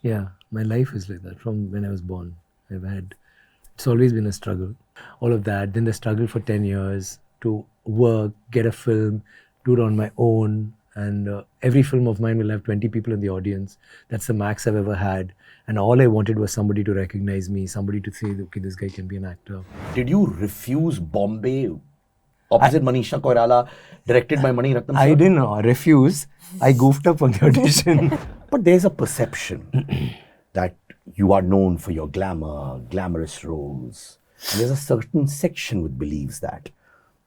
Yeah, my life is like that from when I was born. It's always been a struggle. All of that. Then the struggle for 10 years to work, get a film, do it on my own. And every film of mine will have 20 people in the audience. That's the max I've ever had. And all I wanted was somebody to recognize me, somebody to say, okay, this guy can be an actor. Did you refuse Bombay opposite Manisha Koirala, directed by Mani Ratnam? I didn't refuse. I goofed up on the audition. But there's a perception that you are known for your glamour, glamorous roles. And there's a certain section which believes that.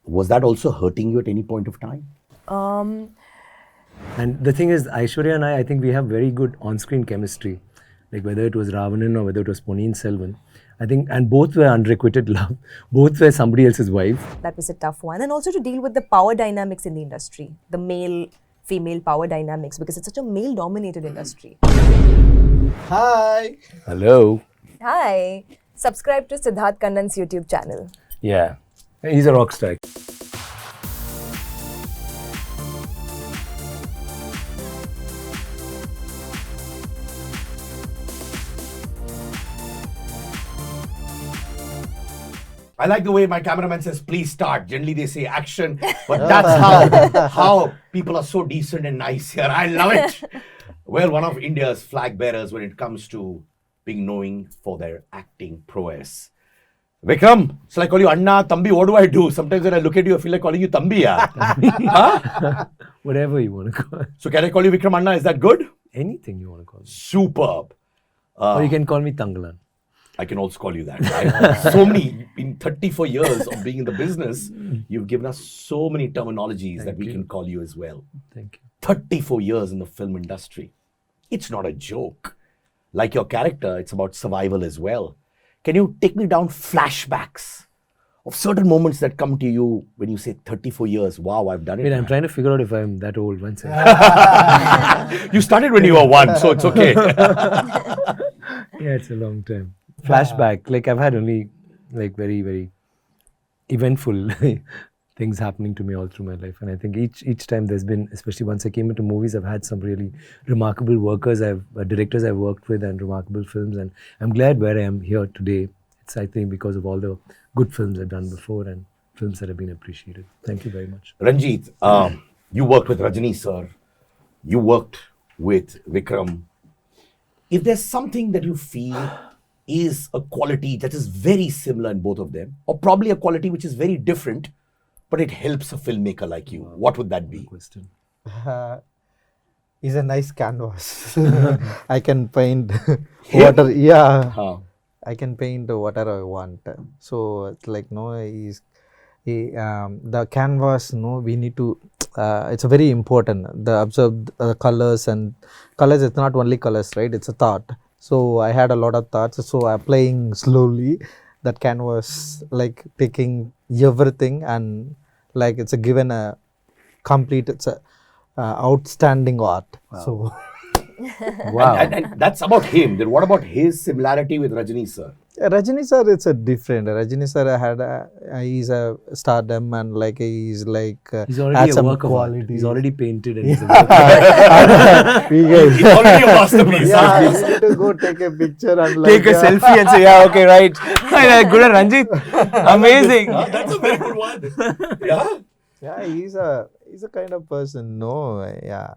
Was that also hurting you at any point of time? And the thing is, Aishwarya and I think we have very good on-screen chemistry. Like whether it was Ravanan or whether it was Ponniyin Selvan. I think, and both were unrequited love. Both were somebody else's wife. That was a tough one. And also to deal with the power dynamics in the industry. The male-female power dynamics, because it's such a male-dominated industry. Hi. Hello. Hi. Subscribe to Siddharth Kannan's YouTube channel. Yeah. He's a rock star. I like the way my cameraman says, please start. Generally they say action, but that's how people are so decent and nice here. I love it. Well, one of India's flag bearers when it comes to being known for their acting prowess. Vikram, so I call you Anna, Tambi, what do I do? Sometimes when I look at you, I feel like calling you Tambi. Huh? Whatever you want to call it. So can I call you Vikram Anna? Is that good? Anything you want to call me. Superb. Or you can call me Thangalaan. I can also call you that. Right? So many, in 34 years of being in the business, you've given us so many terminologies that we can call you as well. Thank you. 34 years in the film industry. It's not a joke. Like your character, it's about survival as well. Can you take me down flashbacks of certain moments that come to you when you say 34 years? Wow, I've done it. Wait, I'm trying to figure out if I'm that old. One second. You started when you were 1, so it's okay. Yeah, it's a long time. Flashback, like I've had only like very, very eventful things happening to me all through my life. And I think each time there's been, especially once I came into movies, I've had some really remarkable directors I've worked with and remarkable films. And I'm glad where I am here today. It's, I think, because of all the good films I've done before and films that have been appreciated. Thank you very much. Ranjith, you worked with Rajini sir. You worked with Vikram. If there's something that you feel is a quality that is very similar in both of them, or probably a quality which is very different, but it helps a filmmaker like you, what would that be? Question. Is a nice canvas. I can paint whatever. Yeah, I can paint whatever I want. So it's like the canvas. We need to. It's very important. The observe colors and colors. It's not only colors, right? It's a thought. So I had a lot of thoughts. So applying slowly that canvas, like taking everything and like it's a given a complete. It's a outstanding art. Wow. So wow. And that's about him. Then what about his similarity with Rajini sir? Rajini sir, it's a different. Rajini sir had he's a stardom and like he's like he's already a work of art. He's already painted and he's a work of He's already a masterpiece. Yeah, you need to go take a picture and like, take a selfie and say, yeah, okay, right. Good at Ranjith. Amazing. That's a very good one. Yeah. Yeah, he's a kind of person. No, yeah,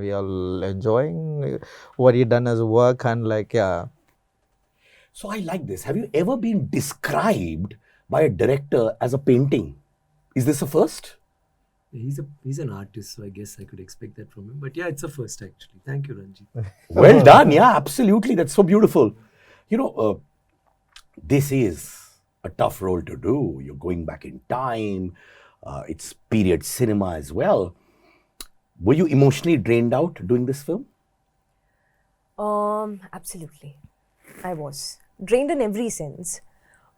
we all enjoying what he done as work and like yeah. So I like this. Have you ever been described by a director as a painting? Is this a first? He's an artist, so I guess I could expect that from him. But yeah, it's a first actually. Thank you, Ranjith. Well done. Yeah, absolutely. That's so beautiful. You know, this is a tough role to do. You're going back in time. It's period cinema as well. Were you emotionally drained out doing this film? Absolutely. I was drained in every sense.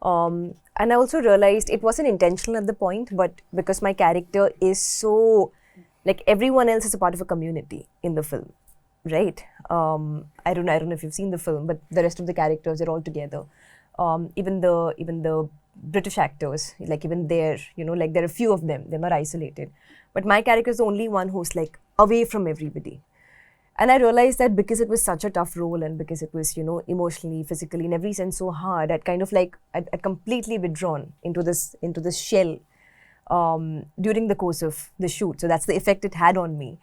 And I also realized it wasn't intentional at the point, but because my character is so, like everyone else is a part of a community in the film, right? I don't know if you've seen the film, but the rest of the characters, they're all together. Even the British actors, like even there, like there are a few of them, they're not isolated. But my character is the only one who's like away from everybody. And I realized that because it was such a tough role and because it was, you know, emotionally, physically, in every sense so hard, I'd kind of like, I'd completely withdrawn into this shell during the course of the shoot. So that's the effect it had on me,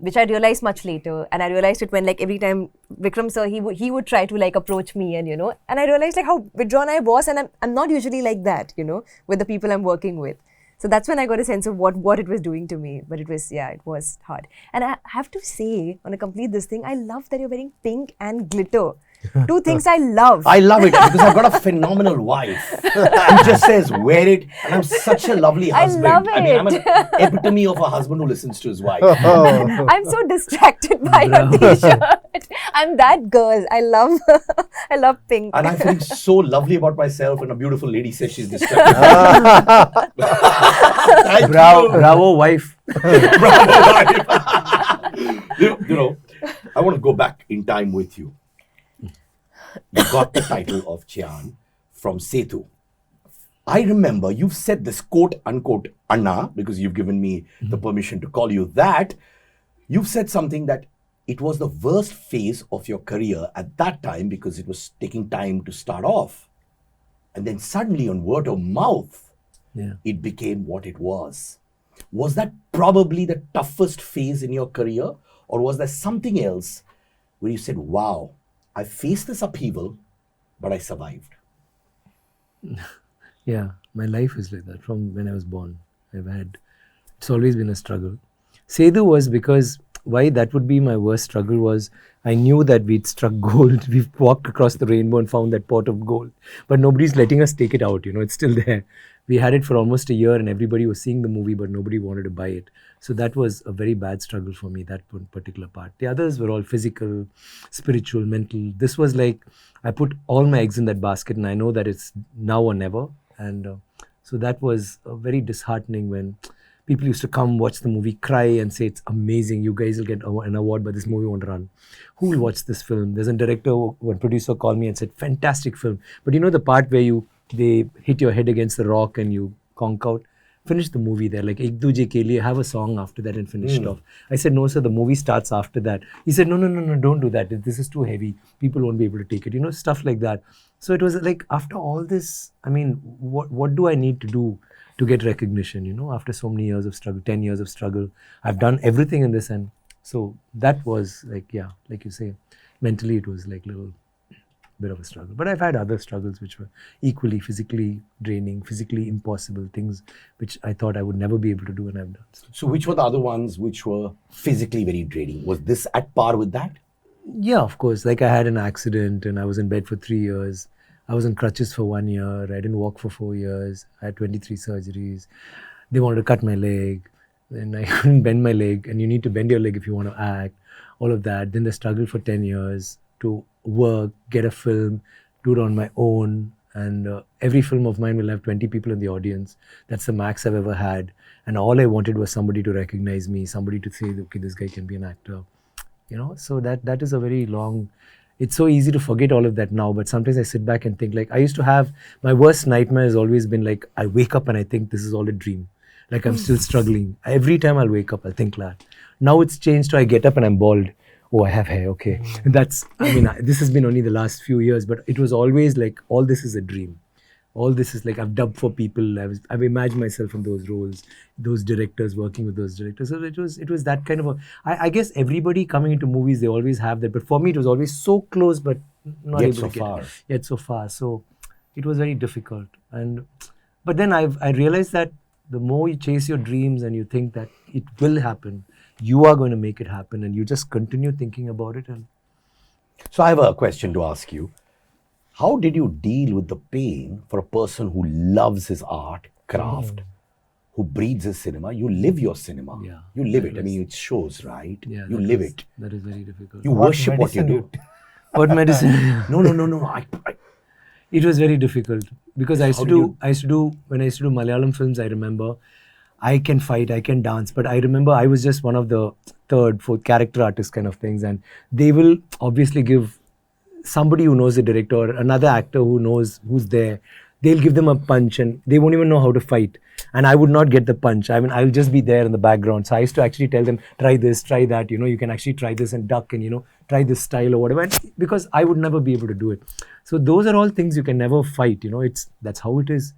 which I realized much later. And I realized it when, like, every time Vikram sir, he would try to like approach me, and, you know, and I realized like how withdrawn I was, and I'm not usually like that, you know, with the people I'm working with. So that's when I got a sense of what it was doing to me. But it was, yeah, it was hard. And I have to say, on a complete this thing, I love that you're wearing pink and glitter. Two things I love. I love it because I've got a phenomenal wife who just says, wear it. And I'm such a lovely husband. love I mean, I'm an it. epitome of a husband who listens to his wife. I'm so distracted by your t-shirt. I'm that girl. I love I love pink. And I'm feeling so lovely about myself when a beautiful lady says she's distracted. Thank Bravo, wife. Bravo, wife. you know, I want to go back in time with you. You got the title of Chiyaan from Setu. I remember you've said this quote unquote Anna, because you've given me the permission to call you that. You've said something that it was the worst phase of your career at that time because it was taking time to start off. And then suddenly on word of mouth, it became what it was. Was that probably the toughest phase in your career? Or was there something else where you said, wow, I faced this upheaval, but I survived? Yeah, my life is like that from when I was born. It's always been a struggle. Sedu was because, why that would be my worst struggle was, I knew that we'd struck gold. We've walked across the rainbow and found that pot of gold. But nobody's letting us take it out, you know, it's still there. We had it for almost a year and everybody was seeing the movie, but nobody wanted to buy it. So that was a very bad struggle for me, that one particular part. The others were all physical, spiritual, mental. This was like, I put all my eggs in that basket and I know that it's now or never. And so that was very disheartening when people used to come watch the movie, cry and say, it's amazing, you guys will get an award, but this movie won't run. Who will watch this film? There's a director, one producer called me and said, fantastic film. But you know the part where they hit your head against the rock and you conk out? Finish the movie there, like Ek Duje Ke Liye, have a song after that and finish it off. I said, no sir, the movie starts after that. He said, no, don't do that. This is too heavy. People won't be able to take it. You know, stuff like that. So it was like, after all this, I mean, what do I need to do to get recognition, you know, after so many years of struggle, 10 years of struggle. I've done everything in this, and so that was like, yeah, like you say, mentally it was like a little bit of a struggle. But I've had other struggles which were equally physically draining, physically impossible, things which I thought I would never be able to do, and I've done. So which were the other ones which were physically very draining? Was this at par with that? Yeah, of course. Like I had an accident and I was in bed for 3 years. I was on crutches for 1 year. I didn't walk for 4 years. I had 23 surgeries. They wanted to cut my leg. Then I couldn't bend my leg. And you need to bend your leg if you want to act. All of that. Then the struggle for 10 years to work, get a film, do it on my own. And every film of mine will have 20 people in the audience. That's the max I've ever had. And all I wanted was somebody to recognize me, somebody to say, okay, this guy can be an actor. You know, so that is a very long... It's so easy to forget all of that now, but sometimes I sit back and think, like, I used to have, my worst nightmare has always been like, I wake up and I think this is all a dream. Like I'm still struggling. Every time I'll wake up, I'll think that. Now it's changed to I get up and I'm bald. Oh, I have hair, okay. That's, I mean, this has been only the last few years, but it was always like, all this is a dream. All this is like, I've dubbed for people, I've imagined myself in those roles, those directors, working with those directors. So it was that kind of a, I guess everybody coming into movies, they always have that. But for me, it was always so close, but not able to get it. Yet so far. So it was very difficult. But then I realized that the more you chase your dreams and you think that it will happen, you are going to make it happen, and you just continue thinking about it. And so I have a question to ask you. How did you deal with the pain for a person who loves his art, craft, who breathes his cinema? You live your cinema. Yeah, you live it. I mean, it shows, right? Yeah, you live it. That is very difficult. You worship what you do. What medicine? No. It was very difficult because when I used to do Malayalam films, I remember I can fight, I can dance, but I remember I was just one of the third, fourth character artists kind of things, and they will obviously give somebody who knows the director or another actor who knows who's there. they'll give them a punch and they won't even know how to fight. And I would not get the punch. I mean, I'll just be there in the background. So I used to actually tell them, try this, try that, you can actually try this and duck and, try this style or whatever. And because I would never be able to do it. So those are all things you can never fight, that's how it is.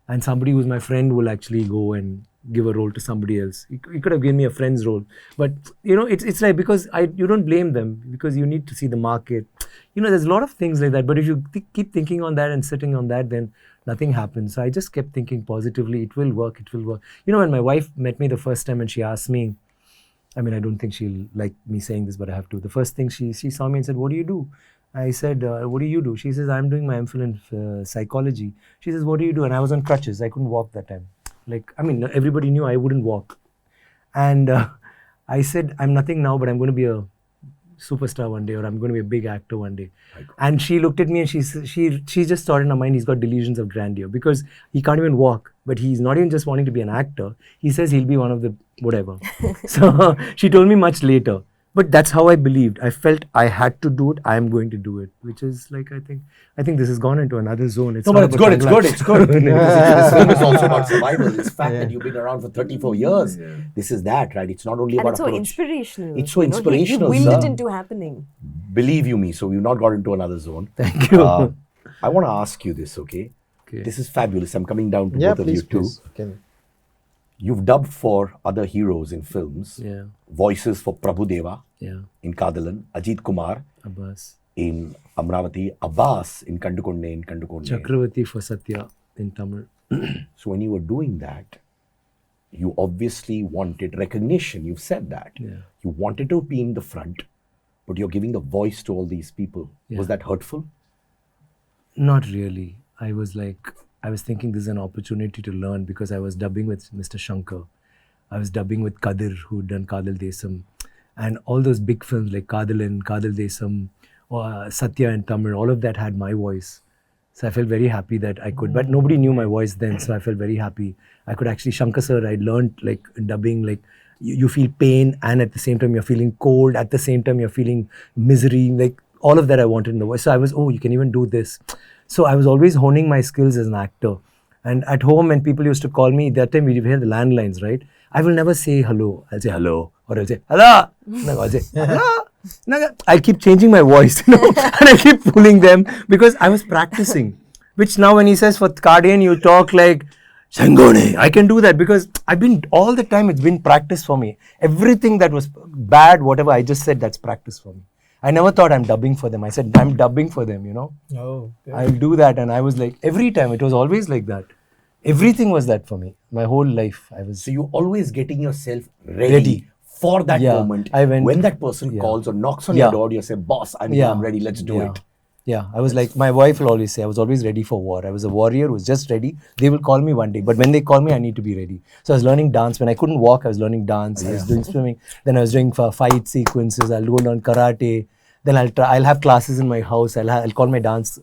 And somebody who's my friend will actually go and give a role to somebody else. He could have given me a friend's role. But, it's like, because you don't blame them, because you need to see the market. There's a lot of things like that. But if you keep thinking on that and sitting on that, then nothing happens. So I just kept thinking positively, it will work, it will work. When my wife met me the first time and she asked me, I mean, I don't think she'll like me saying this, but I have to. The first thing she saw me and said, what do you do? I said, what do you do? She says, I'm doing my MPhil in psychology. She says, what do you do? And I was on crutches. I couldn't walk that time. Everybody knew I wouldn't walk. And I said, I'm nothing now, but I'm going to be a superstar one day, or I'm going to be a big actor one day. And she looked at me and she just thought in her mind, he's got delusions of grandeur, because he can't even walk, but he's not even just wanting to be an actor. He says he'll be one of the whatever. So she told me much later. But that's how I believed. I felt I had to do it. I am going to do it, which is like, I think this has gone into another zone. It's good. This film is also about survival. It's fact that you've been around for 34 years. Yeah. This is that, right? It's not only about approach. It's so inspirational. It's so inspirational. You willed it into happening. Believe you me. So we've not got into another zone. Thank you. I want to ask you this, okay? This is fabulous. I'm coming down to both of you too. Okay. You've dubbed for other heroes in films. Yeah. Voices for Prabhudeva in Kannan, Ajith Kumar Abbas in Amravati, Abbas in Kandukonde Chakravarti for Satya in Tamil. So when you were doing that, you obviously wanted recognition. You've said that. Yeah. You wanted to be in the front, but you're giving the voice to all these people. Yeah. Was that hurtful? Not really. I was thinking this is an opportunity to learn, because I was dubbing with Mr. Shankar. I was dubbing with Kadir, who'd done Kadal Desam. And all those big films like Kadalan, Kadal Desam, or Satya and Tamil, all of that had my voice. So I felt very happy that I could. But nobody knew my voice then, so I felt very happy. I could actually, Shankar sir, I learned like dubbing, like you feel pain, and at the same time you're feeling cold, at the same time you're feeling misery, like all of that I wanted in the voice. So I was, you can even do this. So I was always honing my skills as an actor. And at home, when people used to call me, that time we had the landlines, right? I will never say hello. I'll say hello. Or I'll say, hello. No, I'll say, hello. No, I keep changing my voice, and I keep pulling them, because I was practicing. Which now when he says for Cardian, you talk like, Sangone, I can do that, because I've been, all the time it's been practice for me. Everything that was bad, whatever I just said, that's practice for me. I never thought I'm dubbing for them. I said, I'm dubbing for them, Oh, okay. I'll do that. And I was like, every time, it was always like that. Everything was that for me. My whole life, I was. So you're always getting yourself ready for that moment. When that person calls or knocks on your door, you say, boss, I'm ready, let's do it. Yeah, I was like, my wife will always say, I was always ready for war. I was a warrior who was just ready. They will call me one day, but when they call me, I need to be ready. So I was learning dance. When I couldn't walk, I was learning dance. I was doing swimming. Then I was doing fight sequences. I'll go learn karate. Then I'll have classes in my house. I'll call my dance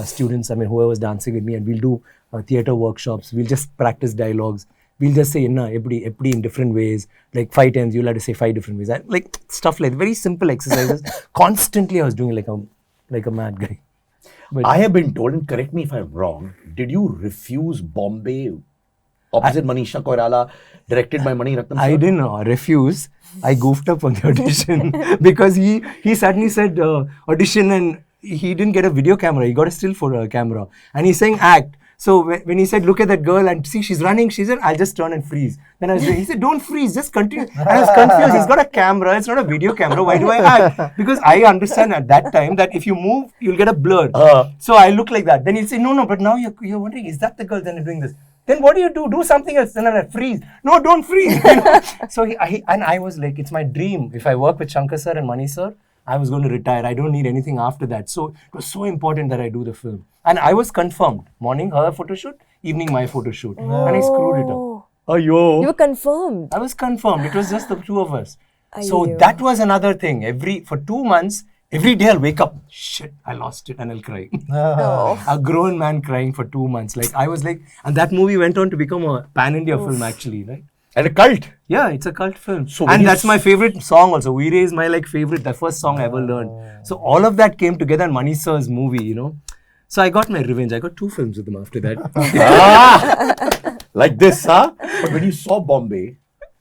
students, whoever was dancing with me, and we'll do theatre workshops. We'll just practice dialogues. We'll just say, epdi in different ways. Like 5 times, you'll have to say 5 different ways. Like stuff like very simple exercises. Constantly, I was doing like a mad guy. But I have been told, and correct me if I'm wrong, did you refuse Bombay opposite Manisha Koirala, directed by Mani Ratnam? I didn't refuse. I goofed up on the audition because he suddenly said audition, and he didn't get a video camera. He got a still for a camera, and he's saying act. So when he said, look at that girl and see she's running, she said, I'll just turn and freeze. Then he said, don't freeze, just continue. And I was confused. He's got a camera. It's not a video camera. Why do I act? Because I understand at that time that if you move, you'll get a blur. So I look like that. Then he'll say, no, but now you're wondering, is that the girl? Then you're doing this. Then what do you do? Do something else. Then I freeze. No, don't freeze. So I was like, it's my dream. If I work with Shankar sir and Mani sir, I was going to retire. I don't need anything after that. So it was so important that I do the film. And I was confirmed. Morning her photo shoot, evening my photo shoot. And I screwed it up. You were confirmed. I was confirmed. It was just the two of us. So that was another thing. For 2 months, every day I'll wake up, shit, I lost it, and I'll cry. A grown man crying for 2 months. Like I was like, and that movie went on to become a pan-India film actually, right? And a cult. Yeah, it's a cult film. And that's my favorite song also. Veere is my favorite, the first song I ever learned. So all of that came together in Mani sir's movie, So I got my revenge. I got 2 films with him after that. Like this, huh? But when you saw Bombay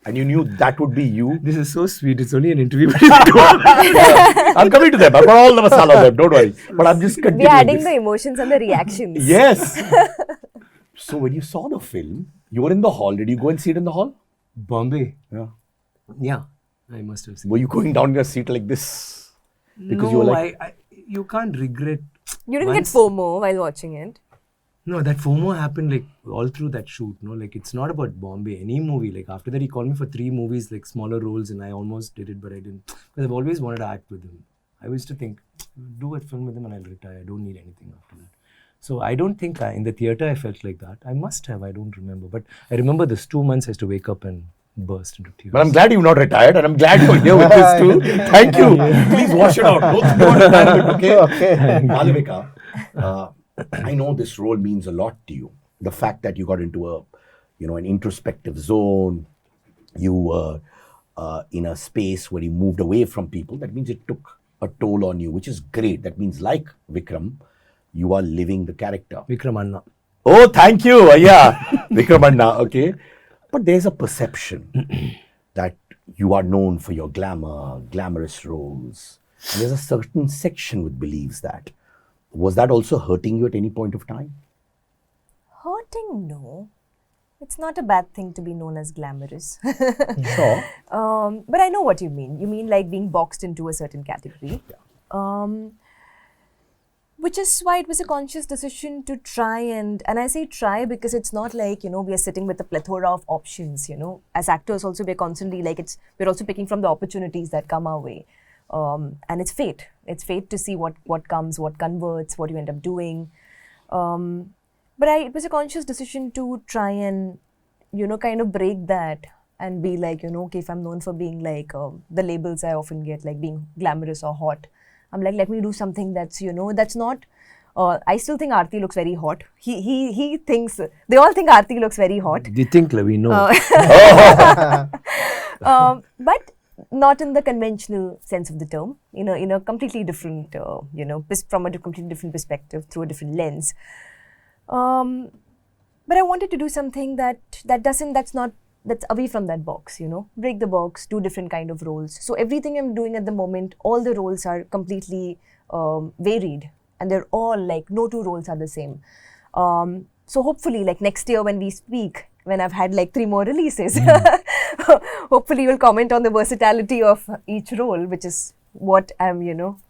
and you knew that would be you, This is so sweet. It's only an interview. I'm coming to them. I've got all the masala on them. Don't worry. But I'm just We continuing. are adding this. the emotions and the reactions. Yes. So when you saw the film, you were in the hall. Did you go and see it in the hall? Bombay. Yeah. Yeah, I must have seen. Were you going down your seat like this? Because you were like, you can't regret. You didn't Once- get FOMO while watching it. No, that FOMO happened like all through that shoot. No, like it's not about Bombay. Any movie. Like after that, he called me for 3 movies, like smaller roles, and I almost did it, but I didn't because I've always wanted to act with him. I used to think, do a film with him and I'll retire. I don't need anything after that. So I don't think in the theater I felt like that. I must have. I don't remember, but I remember those 2 months I used to wake up and burst into tears. but I'm glad you've not retired and I'm glad you're here with this too. Thank you. Please wash it out. Don't think about retirement, okay? Malavika, I know this role means a lot to you. The fact that you got into an introspective zone, you were in a space where you moved away from people. That means it took a toll on you, which is great. That means like Vikram, you are living the character. Vikram Anna. Oh, thank you. Yeah, Vikramanna. Okay. But there's a perception that you are known for your glamour, glamorous roles. And there's a certain section which believes that. Was that also hurting you at any point of time? Hurting, no. It's not a bad thing to be known as glamorous. Sure. But I know what you mean. You mean like being boxed into a certain category. Which is why it was a conscious decision to try and I say try because it's not like, we are sitting with a plethora of options, As actors also we're constantly like we're also picking from the opportunities that come our way. And it's fate. It's fate to see what comes, what converts, what you end up doing. But it was a conscious decision to try and, kind of break that and be like, okay, if I'm known for being like the labels I often get, like being glamorous or hot, I'm like, let me do something that's, that's not, I still think Aarti looks very hot. He thinks, they all think Aarti looks very hot. Do you think we know? But not in the conventional sense of the term, in a completely different, from a completely different perspective, through a different lens. But I wanted to do something that's away from that box, break the box, do different kind of roles. So everything I'm doing at the moment, all the roles are completely varied and they're all like, no 2 roles are the same. So hopefully like next year when we speak, when I've had like 3 more releases, hopefully you'll comment on the versatility of each role, which is what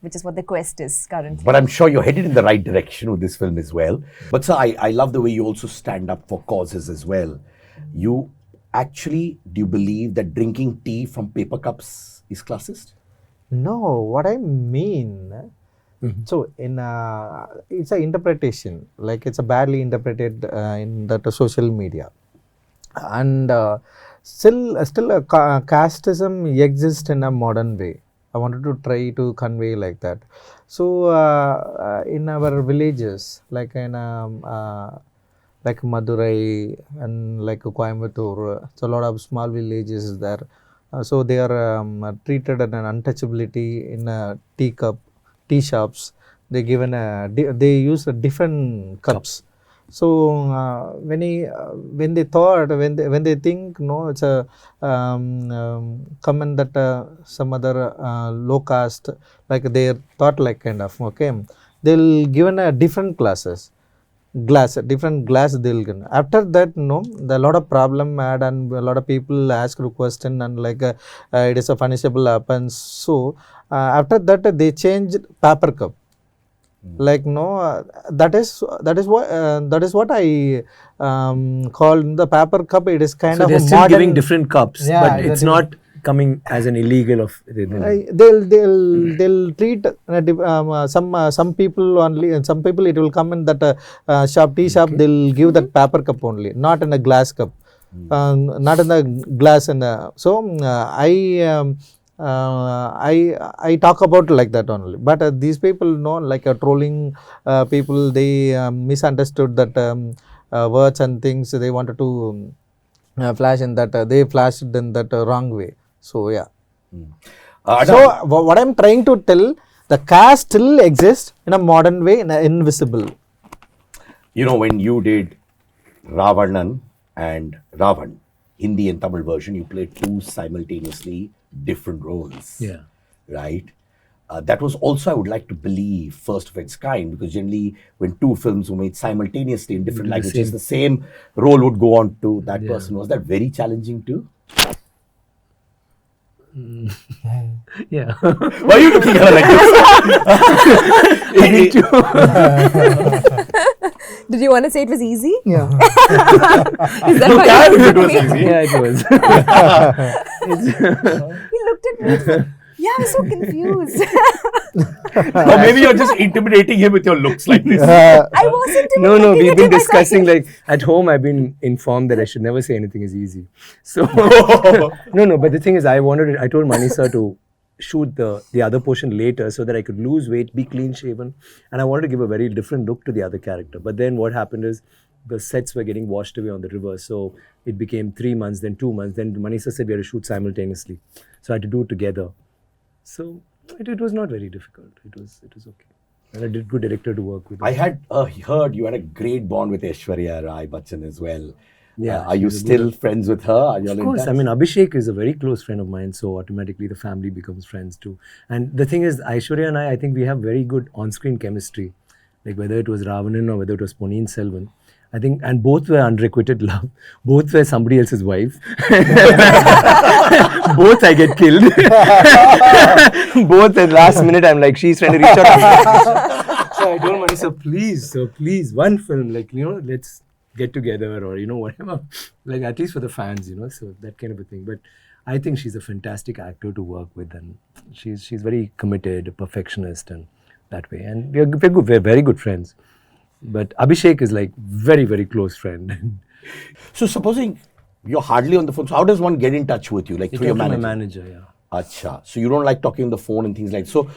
which is what the quest is currently. But I'm sure you're headed in the right direction with this film as well. But sir, I love the way you also stand up for causes as well. You actually, do you believe that drinking tea from paper cups is classist? No, what I mean, so in it's an interpretation, like it's a badly interpreted in the social media, and still casteism exists in a modern way. I wanted to try to convey like that. So in our villages, like in like Madurai and like Coimbatore, so a lot of small villages there. So they are treated as an untouchability in a tea shops. They given they use different cups. So when they think no, it's a comment that some other low caste, like they thought like kind of okay, they'll given a different different glass they'll get. After that, no, a lot of problem had and a lot of people ask a question and like it is a punishable offense. So after that they changed paper cup. Like no, that is what I call the paper cup. It is kind So of they're a still modern, giving different cups, Yeah, but it's not coming as an illegal of. they'll treat some people only, and some people it will come in that tea shop. They'll give that paper cup only, not in a glass cup, not in the glass. And so I talk about like that only. But these people know, like trolling people, they misunderstood that words and things. They wanted to flash in that. They flashed in that wrong way. So yeah. What I'm trying to tell, the caste still exists in a modern way, in a invisible. You know, when you did Ravanan and Ravan, Hindi and Tamil version, you played two simultaneously different roles. Yeah. Right? That was also, I would like to believe, first of its kind, because generally when two films were made simultaneously in different languages, the same role would go on to that person. Was that very challenging too? Yeah. Why are you looking at her like this? Did you want to say it was easy? Yeah. Is that You why can you if it looked was at me? easy. Yeah, it was. He looked at me. Yeah, I was so confused. Or maybe you're just intimidating him with your looks like this. I wasn't even No, looking we've at been him, I discussing, started- like, at home I've been informed that I should never say anything is easy. So, no, but the thing is, I told Mani sir to shoot the other portion later so that I could lose weight, be clean shaven, and I wanted to give a very different look to the other character. But then what happened is, the sets were getting washed away on the river, so it became 3 months, then 2 months, then Mani sir said we had to shoot simultaneously. So I had to do it together. So it was not very difficult. It was okay. And I did good director to work with. I had heard you had a great bond with Aishwarya Rai Bachchan as well. Yeah, Are you she's a still friends with her? Are you all Of in course, touch? I mean, Abhishek is a very close friend of mine, so automatically the family becomes friends too. And the thing is, Aishwarya and I think we have very good on-screen chemistry. Like whether it was Ravanan or whether it was Ponniyin Selvan. I think, and both were unrequited love. Both were somebody else's wife. Both I get killed. Both at last minute, I'm like, she's trying to reach out. So I told Mani, please, one film, like, let's get together or, whatever. Like, at least for the fans, so that kind of a thing. But I think she's a fantastic actor to work with, and she's very committed, a perfectionist, and that way. And we're good, we're very good friends. But Abhishek is like very, very close friend. So supposing you're hardly on the phone, so how does one get in touch with you? Like through your My manager? manager, yeah. Acha. So you don't like talking on the phone and things like that. So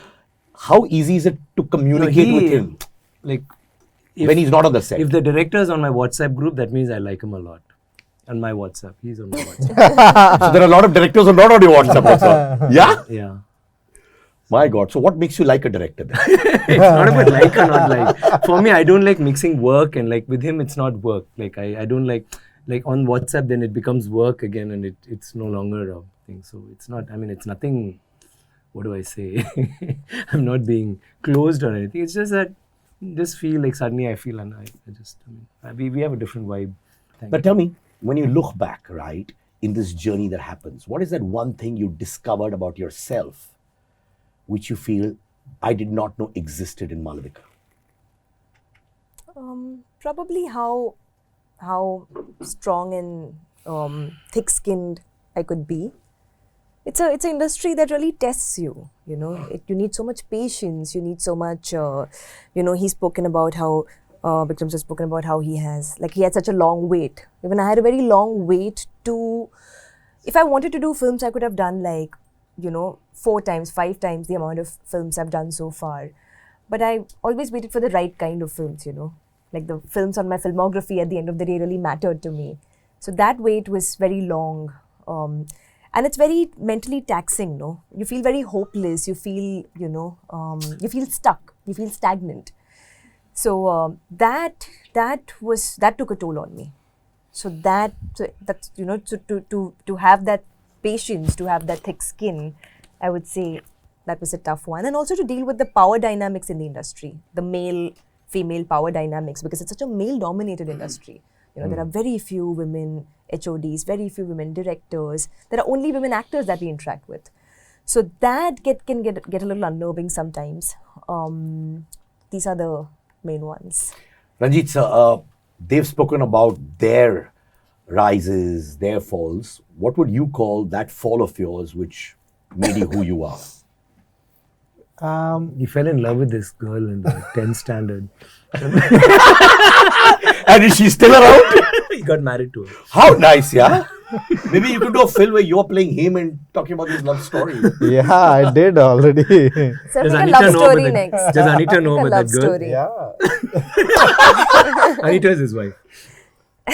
how easy is it to communicate with him Like, when he's not on the set? if the director is on my WhatsApp group, that means I like him a lot. On my WhatsApp, he's on my WhatsApp. So there are a lot of directors who are not on your WhatsApp also. Yeah? Yeah. My God. So what makes you like a director then? It's not about like or not like. For me, I don't like mixing work, and like with him, it's not work. Like I don't like on WhatsApp, then it becomes work again, and it's no longer a thing. So it's not, I mean, it's nothing, what do I say? I'm not being closed or anything. It's just that just feel like suddenly I feel, and we have a different vibe. But tell me, when you look back, right, in this journey that happens, what is that one thing you discovered about yourself which you feel I did not know existed in Malavika? Probably how strong and thick-skinned I could be. It's an industry that really tests you. You need so much patience. You need so much. He's spoken about how Vikram's has spoken about how he had such a long wait. Even I had a very long wait to. If I wanted to do films, I could have done 4 times, 5 times the amount of films I've done so far. But I always waited for the right kind of films, Like the films on my filmography at the end of the day really mattered to me. So that wait was very long. And it's very mentally taxing, no? You feel very hopeless. You feel, you feel stuck. You feel stagnant. So that took a toll on me. So that's to have that patience, to have that thick skin, I would say that was a tough one. And also to deal with the power dynamics in the industry, the male-female power dynamics, because it's such a male-dominated industry. There are very few women HODs, very few women directors. There are only women actors that we interact with. So that can get a little unnerving sometimes. These are the main ones. Ranjith sir, they've spoken about their rises, their falls. What would you call that fall of yours which made you who you are? He fell in love with this girl in the 10th standard. And is she still around? He got married to her. How nice, yeah? Maybe you could do a film where you're playing him and talking about his love story. Yeah, I did already. So Does make a Anita love know story about next. Does Anita know Make a about love that girl? story. Yeah. Anita is his wife.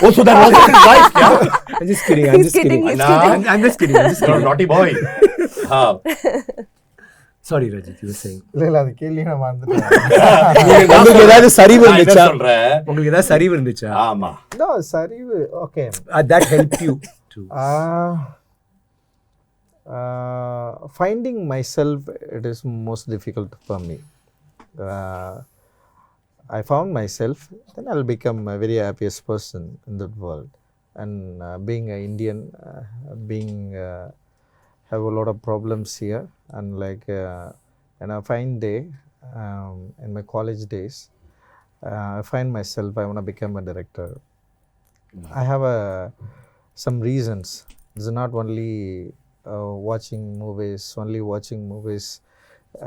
Also, that was his wife, yeah? I'm just kidding. He's kidding, he's kidding. I'm just kidding. I'm just You're a kidding. naughty boy. Sorry, Ranjith, you were saying. இல்ல அது கேள்வி நான் மறந்துட்டேன். உங்களுக்கு ஏதாவது சரிவு நான் என்ன இருந்துச்சா? சொல்றேன்? உங்களுக்கு ஏதாவது சரிவு இருந்துச்சா? ஆமா. No, சரிவு. Okay. That helped you to. Finding myself, it is most difficult for me. I found myself, then I'll become a very happiest person in the world. And being an Indian, have a lot of problems here, and like and I find day in my college days, I find myself I want to become a director. I have some reasons. It's not only watching movies.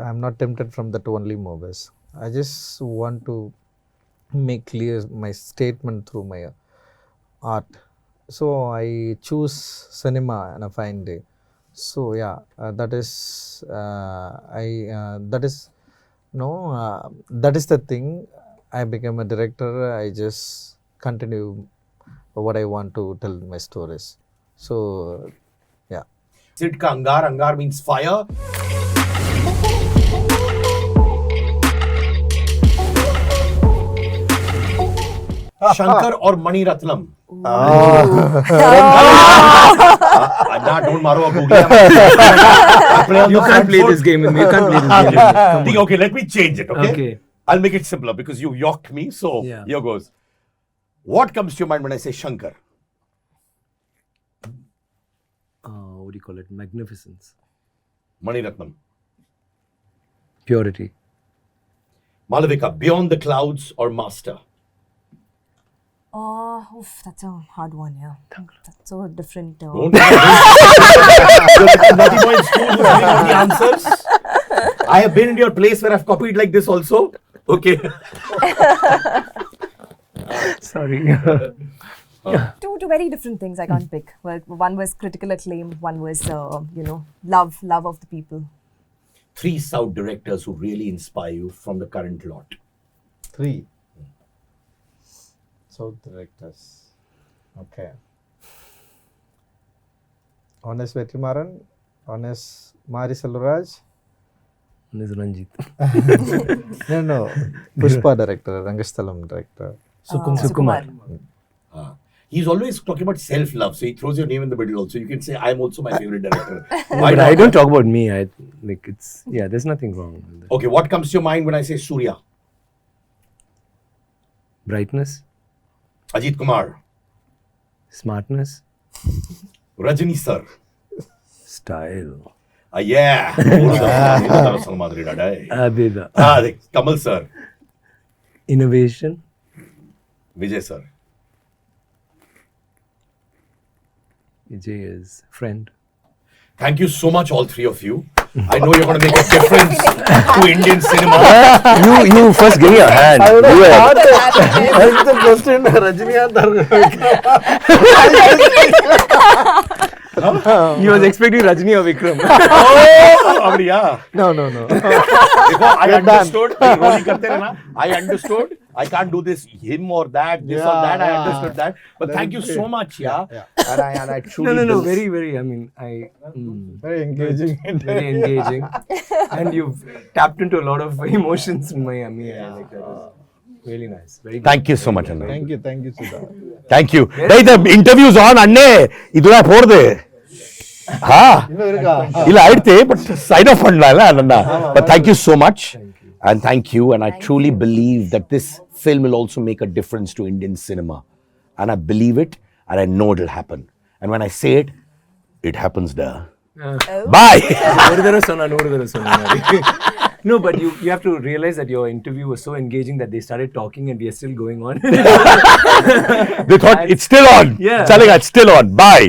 I'm not tempted from that only movies. I just want to make clear my statement through my art. So I choose cinema and I find day. So yeah, that is that is the thing. I became a director. I just continue what I want to tell my stories. So yeah. Sid ka angar means fire. Shankar or Mani Ratnam? Don't maro ab You can't play this game with me. You can't play this game with me. Come on. Okay, let me change it, okay? Okay. I'll make it simpler because you yoked me, so Yeah. here goes. What comes to your mind when I say Shankar? What do you call it? Magnificence. Mani Ratnam. Purity. Malavika, Beyond the Clouds or Master? That's a hard one, yeah. That's so different. Don't naughty boy in school who's giving out the answers. I have been in your place where I've copied like this also. Okay. Sorry. Two very different things. I can't pick. Well, one was critical acclaim. One was, love of the people. 3 South directors who really inspire you from the current lot. 3 South directors. Okay. One is Vetrimaran, one is Mari Selvaraj. One is Ranjith. No. Pushpa director, Rangasthalam director. Sukumar. He's always talking about self-love, so he throws your name in the middle also. You can say, I'm also my favorite director. But I don't talk about me. There's nothing wrong with that. Okay, what comes to your mind when I say Surya? Brightness, Ajith Kumar. smartness, Rajini sir. style. Yeah. Adida. Kamal sir. Innovation, Vijay sir. Vijay is friend. Thank you so much, all 3 of you. I know you're going to make a difference to Indian cinema. You first give me a hand. I would Do have it. thought that's the question. Rajinikanth or He was expecting Rajini or Vikram. No. I understood. I understood. I can't do this, him or that, this or that. I understood that. But thank you so much. And I truly No. believe- Very. very engaging. Very engaging. And you've tapped into a lot of emotions in my that is really nice. Very good. Thank you so much, Anna. Thank you, Siddharth. Thank you. Hey, the interview's on, Anne. Idura போறது. இன்னும் இருக்கா? இல்ல ஆயிடுச்சு, but sign off பண்ணலாம்ல அண்ணா. But thank you so much. And thank you. And I truly believe that this film will also make a difference to Indian cinema. And I believe it, and I know it'll happen. And when I say it, it happens there. Bye. ஒரு தடவை சொன்னா நூறு தடவை சொன்ன மாதிரி. No, but you have to realize that your interview was so engaging that they started talking and we are still going on. They thought it's still on. Yeah. Chalega, it's still on. Bye.